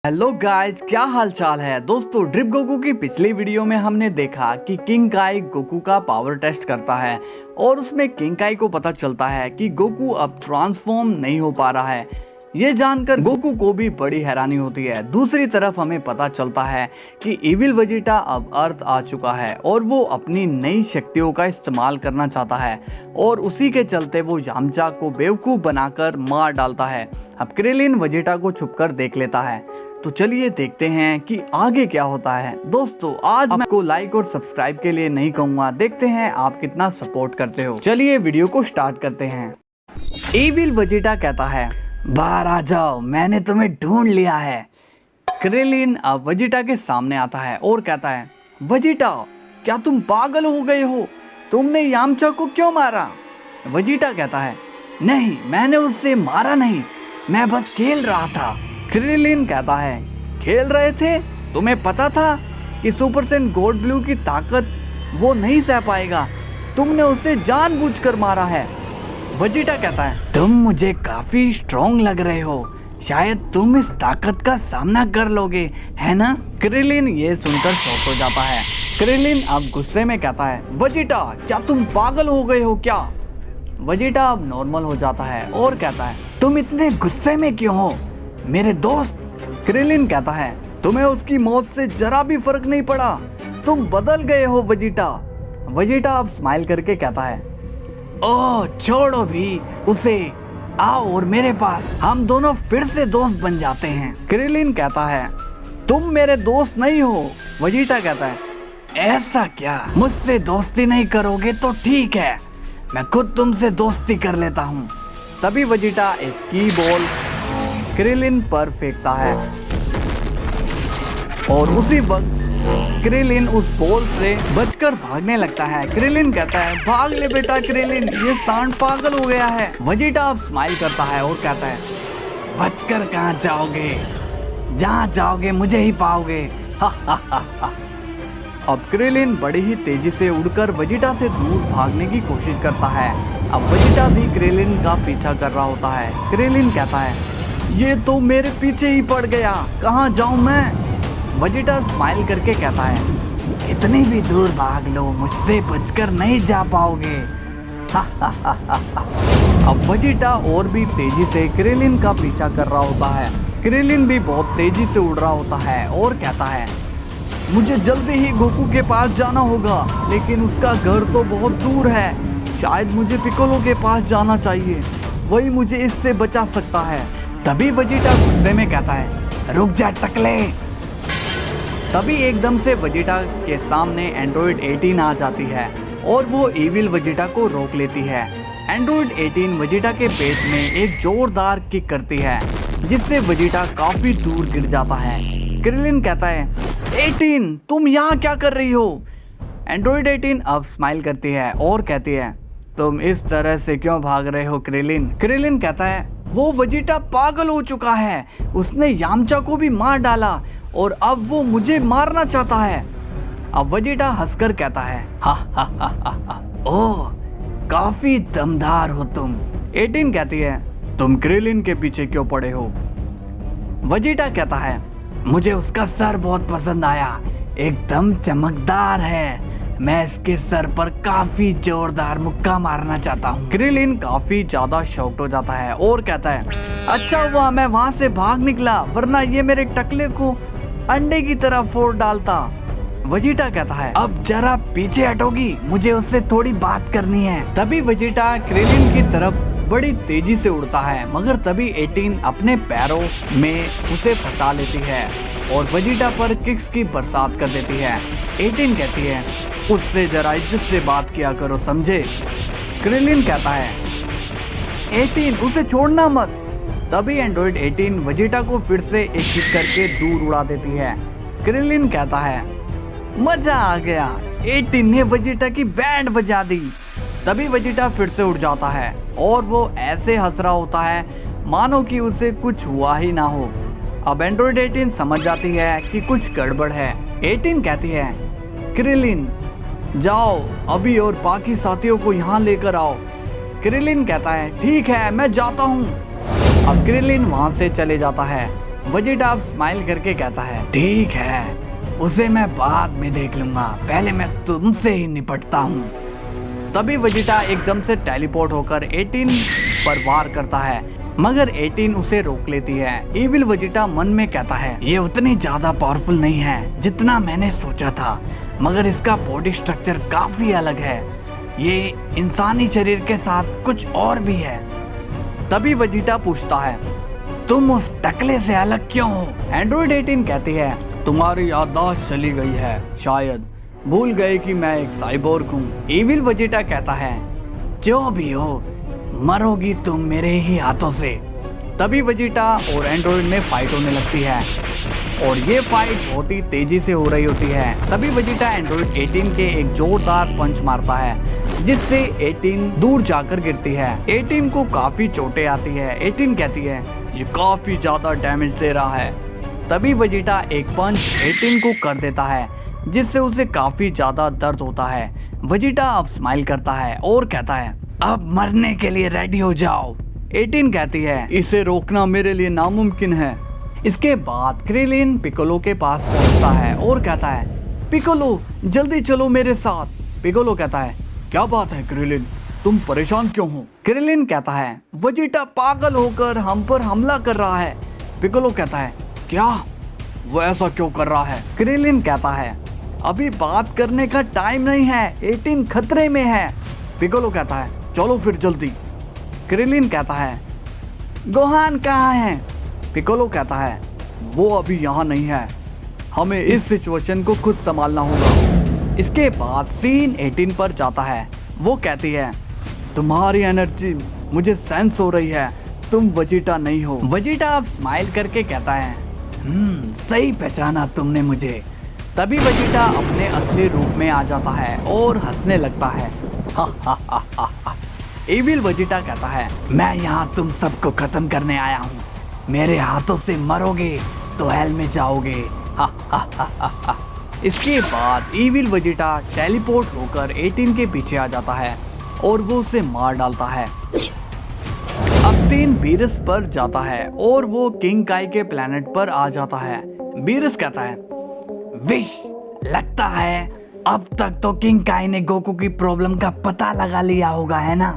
Hello guys, क्या हाल चाल है दोस्तों। ड्रिप गोकू की पिछली वीडियो में हमने देखा कि किंग काई गोकू का पावर टेस्ट करता है और उसमें किंग काई को पता चलता है कि गोकू अब ट्रांसफॉर्म नहीं हो पा रहा है। ये जानकर गोकू को भी बड़ी हैरानी होती है। दूसरी तरफ हमें पता चलता है कि इविल वेजिटा अब अर्थ आ चुका है और वो अपनी नई शक्तियों का इस्तेमाल करना चाहता है और उसी के चलते वो यामचा को बेवकूफ़ बनाकर मार डालता है। अब क्रेलिन वेजिटा को छुपकर देख लेता है। तो चलिए देखते हैं कि आगे क्या होता है। दोस्तों आज मैं आपको लाइक और सब्सक्राइब के लिए नहीं कहूँगा, देखते हैं आप कितना सपोर्ट करते हो। चलिए वीडियो को स्टार्ट करते हैं। इविल वेजिटा कहता है, बाहर आ जाओ, मैंने तुम्हें ढूंढ लिया है। क्रेलिन अब वेजिटा के सामने आता है और कहता है, वेजिटा क्या तुम पागल हो गए हो, तुमने यामचा को क्यों मारा। वेजिटा कहता है, नहीं मैंने उससे मारा नहीं, मैं बस खेल रहा था। क्रेलिन कहता है, खेल रहे थे, तुम्हें पता था कि सुपर सेंट गॉड ब्लू की ताकत वो नहीं सह पाएगा, तुमने उसे जानबूझकर मारा है। वेजिटा कहता है, तुम मुझे काफी स्ट्रॉन्ग लग रहे हो, शायद तुम इस ताकत का सामना कर लोगे, है ना। क्रेलिन ये सुनकर शॉक हो जाता है। क्रेलिन अब गुस्से में कहता है, वेजिटा क्या तुम पागल हो गए हो क्या। वेजिटा अब नॉर्मल हो जाता है और कहता है, तुम इतने गुस्से में क्यों हो मेरे दोस्त। क्रेलिन कहता है, तुम्हें उसकी मौत से जरा भी फर्क नहीं पड़ा, तुम बदल गए हो वेजिटा। वेजिटा अब स्माइल करके कहता है, ओह छोड़ो भी उसे, आओ और मेरे पास, हम दोनों फिर से दोस्त बन जाते हैं। क्रेलिन कहता है, तुम मेरे दोस्त नहीं हो। वेजिटा कहता है, ऐसा क्या, मुझसे दोस्ती नहीं करोगे तो ठीक है, मैं खुद तुमसे दोस्ती कर लेता हूँ। तभी वेजिटा एक की बॉल क्रेलिन पर फेंकता है और उसी वक्त क्रेलिन उस बॉल से बचकर भागने लगता है। क्रेलिन कहता है, भाग ले बेटा क्रेलिन, ये सांड पागल हो गया है। वेजिटा अब स्माइल करता है और कहता है, बचकर कहाँ जाओगे, जहाँ जाओगे मुझे ही पाओगे। अब क्रेलिन बड़ी ही तेजी से उड़कर वेजिटा से दूर भागने की कोशिश करता है। अब वेजिटा भी क्रेलिन का पीछा कर रहा होता है। क्रेलिन कहता है, ये तो मेरे पीछे ही पड़ गया, कहाँ जाऊं मैं। वेजिटा स्माइल करके कहता है, इतनी भी दूर भाग लो, मुझसे बचकर नहीं जा पाओगे। अब वेजिटा और भी तेजी से क्रेलिन का पीछा कर रहा होता है। क्रेलिन भी बहुत तेजी से उड़ रहा होता है और कहता है, मुझे जल्दी ही गोकू के पास जाना होगा, लेकिन उसका घर तो बहुत दूर है, शायद मुझे पिकोलो के पास जाना चाहिए, वही मुझे इससे बचा सकता है। तभी वेजिटा गुस्से में कहता है, रुक जा टकले। तभी एकदम से वेजिटा के सामने एंड्रॉइड 18 आ जाती है और वो इविल वेजिटा को रोक लेती है। एंड्रॉइड 18 वेजिटा के पेट में एक जोरदार किक करती है जिससे वेजिटा काफी दूर गिर जाता है। क्रेलिन कहता है, 18 तुम यहाँ क्या कर रही हो। एंड्रॉइड 18 अब स्माइल करती है और कहती है, तुम इस तरह से क्यों भाग रहे हो क्रेलिन। क्रेलिन कहता है, वो वेजिटा पागल हो चुका है, उसने यामचा को भी मार डाला और अब वो मुझे मारना चाहता है। अब वेजिटा हंसकर कहता है, हा हा हा हा हा, ओह काफी दमदार हो तुम। 18 कहती है, तुम क्रेलिन के पीछे क्यों पड़े हो। वेजिटा कहता है, मुझे उसका सर बहुत पसंद आया, एकदम चमकदार है, मैं इसके सर पर काफी जोरदार मुक्का मारना चाहता हूँ। क्रेलिन काफी ज्यादा शॉक्ड हो जाता है और कहता है, अच्छा हुआ मैं वहाँ से भाग निकला, वरना ये मेरे टकले को अंडे की तरह फोड़ डालता। वेजिटा कहता है, अब जरा पीछे हटोगी, मुझे उससे थोड़ी बात करनी है। तभी वेजिटा क्रेलिन की तरफ बड़ी तेजी से उड़ता है, मगर तभी 18 अपने पैरों में उसे फंसा लेती है और वेजिटा पर किक्स की बरसात कर देती है। 18 कहती है, उससे जरा इज्जत से बात किया करो, समझे। क्रेलिन कहता है, 18 उसे छोड़ना मत। तभी एंड्रॉइड 18 वेजिटा को फिर से एक किक करके दूर उड़ा देती है। क्रेलिन कहता है, मजा आ गया, 18 ने वेजिटा की बैंड बजा दी। तभी वेजिटा फिर से उड़ जाता है और वो ऐसे हंस रहा होता है मानो कि उसे कुछ हुआ ही ना हो। अब एंड्रॉइड 18 समझ जाती है कि कुछ गड़बड़ है। 18 कहती है, क्रेलिन जाओ अभी और बाकी साथियों को यहाँ लेकर आओ। क्रेलिन कहता है, ठीक है मैं जाता हूँ। अब क्रेलिन वहाँ से चले जाता है। वेजिटा अब स्माइल करके कहता है, ठीक है, उसे मैं बाद में देख लूंगा, पहले मैं तुमसे ही निपटता हूँ। तभी वेजिटा एकदम से टेलीपोर्ट होकर 18 पर वार करता है, मगर 18 उसे रोक लेती है। इविल वेजिटा मन में कहता है, ये उतनी ज्यादा पावरफुल नहीं है जितना मैंने सोचा था, मगर इसका बॉडी स्ट्रक्चर काफी अलग है, ये इंसानी शरीर के साथ कुछ और भी है। तभी वेजिटा पूछता है, तुम उस टकले से अलग क्यों हो? एंड्रॉइड 18 कहती है, तुम्हारी याददाश्त चली गई है, शायद भूल गए कि मैं एक साइबोर्ग हूँ। इविल वेजिटा कहता है, जो भी हो, मरोगी तुम मेरे ही हाथों से। तभी वेजिटा और एंड्रॉइड में फाइट होने लगती है और ये फाइट बहुत ही तेजी से हो रही होती है। तभी वेजिटा एंड्रॉइड 18 के एक जोरदार पंच मारता है, जिससे 18 दूर जाकर गिरती है। 18 को काफी चोटें आती है। 18 कहती है, ये काफी ज्यादा डैमेज दे रहा है। तभी वेजिटा एक पंच 18 को कर देता है, जिससे उसे काफी ज्यादा दर्द होता है। वेजिटा अब स्माइल करता है और कहता है, अब मरने के लिए रेडी हो जाओ। 18 कहती है, इसे रोकना मेरे लिए नामुमकिन है। इसके बाद क्रिलिन पिकोलो के पास पहुंचता है और कहता है, पिकोलो जल्दी चलो मेरे साथ। पिकोलो कहता है, क्या बात है क्रिलिन, तुम परेशान क्यों हो? क्रिलिन कहता है, वेजिटा पागल होकर हम पर हमला कर रहा है। पिकोलो कहता है, क्या? वो ऐसा क्यों कर रहा है? क्रिलिन कहता है, अभी बात करने का टाइम नहीं है, 18 खतरे में है। पिकोलो कहता है, चलो फिर जल्दी। क्रिलिन कहता है, गोहान कहाँ है? पिकोलो कहता है, वो अभी यहाँ नहीं है, हमें इस सिचुएशन को खुद संभालना होगा। इसके बाद सीन 18 पर जाता है। वो कहती है, तुम्हारी एनर्जी मुझे सेंस हो रही है, तुम वेजिटा नहीं हो। वेजिटा अब स्माइल करके कहता है, सही पहचाना तुमने मुझे। तभी वेजिटा अपने असली रूप में आ जाता है और हंसने लगता है। इविल वेजिटा कहता है, मैं यहाँ तुम सबको खत्म करने आया हूँ, मेरे हाथों से मरोगे तो हेल में जाओगे। इसके बाद इविल वेजिटा टेलीपोर्ट होकर 18 के पीछे आ जाता है और वो उसे मार डालता है। अब सीन बीरस पर जाता है और वो किंग काई के प्लेनेट पर आ जाता है। बीरस कहता है, विश, लगता है अब तक तो किंग काई ने गोकू की प्रॉब्लम का पता लगा लिया होगा, है ना?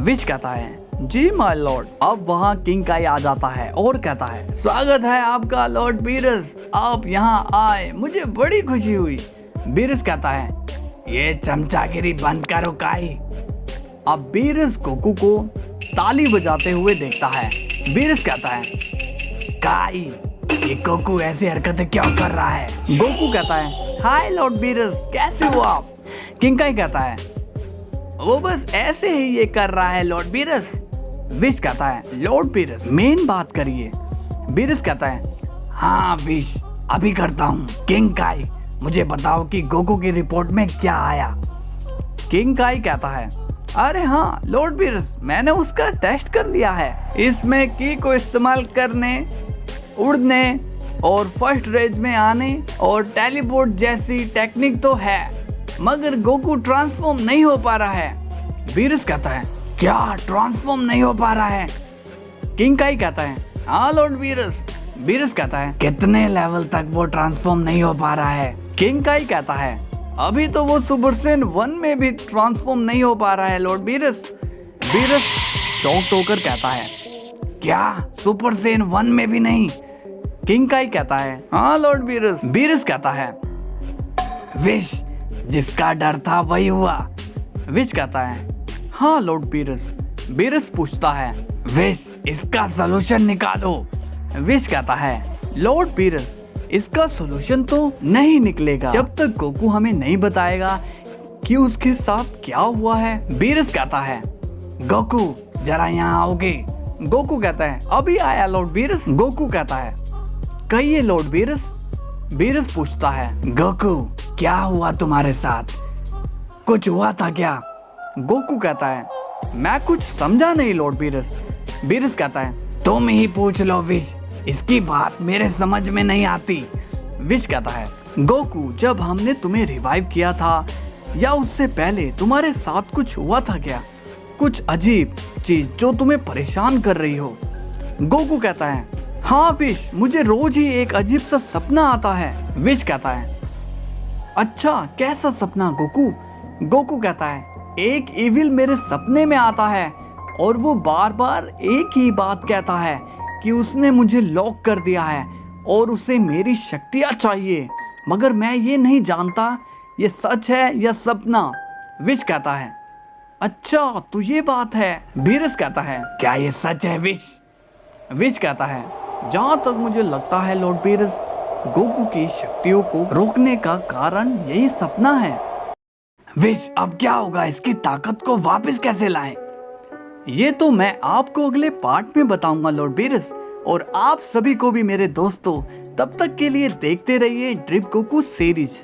विश कहता है, जी माय लॉर्ड। अब वहाँ किंग काई आ जाता है और कहता है, स्वागत है आपका लॉर्ड बीरस, आप यहाँ आए, मुझे बड़ी खुशी हुई। बीरस कहता है, ये चमचागिरी बंद करो काई। अब बीरस गोकू को ताली बजाते हुए देखता है। बीरस कहता है, काई, ये गोकू ऐसी हरकतें क्यों कर रहा है? गोकू कहता है, हाय लॉर्ड बीरस, कैसे हो आप? किंग काई कहता है, वो बस ऐसे ही ये कर रहा है लॉर्ड बीरस। विश कहता है, लॉर्ड बीरस मेन बात करिए। बीरस कहता है, हाँ विश, अभी करता हूँ। किंग काई, मुझे बताओ कि गोकू की रिपोर्ट में क्या आया? किंग काई कहता है, अरे हाँ लॉर्ड बीरस, मैंने उसका टेस्ट कर लिया है, इसमें की को इस्तेमाल करने, उड़ने और फर्स्ट रेंज में आने और टेलीपोर्ट जैसी टेक्निक तो है, मगर गोकू ट्रांसफॉर्म नहीं हो पा रहा है। बीरस कहता है, क्या ट्रांसफॉर्म नहीं हो पा रहा है? किंग काई कहता है, हाँ लॉर्ड बीरस। बीरस कहता है, कितने लेवल तक वो ट्रांसफॉर्म नहीं हो पा रहा है? किंग काई कहता है, अभी तो वो सुपर सेन 1 में भी ट्रांसफॉर्म नहीं हो पा रहा है लॉर्ड बीरस। बीरस शॉक्ड होकर कहता है, क्या सुपर सेन 1 में भी नहीं? किंग काई कहता है, हाँ लॉर्ड बीरस। बीरस कहता है, विश, जिसका डर था वही हुआ। विश कहता है, हाँ लॉर्ड बीरस। बीरस पूछता है, विश, इसका सॉल्यूशन निकालो। विश कहता है, लॉर्ड बीरस, इसका सॉल्यूशन तो नहीं निकलेगा जब तक गोकू हमें नहीं बताएगा कि उसके साथ क्या हुआ है। बीरस कहता है, गोकू जरा यहाँ आओगे? गोकू कहता है, अभी आया लॉर्ड बीरस। गोकू कहता है, कहिए लॉर्ड बीरस। बीरस पूछता है, गोकू क्या हुआ तुम्हारे साथ, कुछ हुआ था क्या? गोकू कहता है, मैं कुछ समझा नहीं लॉर्ड बीरस। बीरस कहता है, तुम ही पूछ लो विश, इसकी बात मेरे समझ में नहीं आती। विश कहता है, गोकू जब हमने तुम्हें रिवाइव किया था या उससे पहले तुम्हारे साथ कुछ हुआ था क्या, कुछ अजीब चीज जो तुम्हें परेशान कर रही हो? गोकू कहता है, हाँ विश, मुझे रोज ही एक अजीब सा सपना आता है। विश कहता है, अच्छा कैसा सपना गोकू? गोकू कहता है, एक इविल मेरे सपने में आता है और वो बार बार एक ही बात कहता है कि उसने मुझे लॉक कर दिया है और उसे मेरी शक्तियाँ चाहिए, मगर मैं ये नहीं जानता ये सच है या सपना। विश कहता है, अच्छा तो ये बात है। बीरस कहता है, क्या ये सच है विश? विश कहता है, जहाँ तक मुझे लगता है लॉर्ड बीरस, गोकू की शक्तियों को रोकने का कारण यही सपना है। विश, अब क्या होगा? इसकी ताकत को वापस कैसे लाएं? ये तो मैं आपको अगले पार्ट में बताऊंगा लॉर्ड बीरस, और आप सभी को भी मेरे दोस्तों। तब तक के लिए देखते रहिए ड्रिप गोकू सीरीज।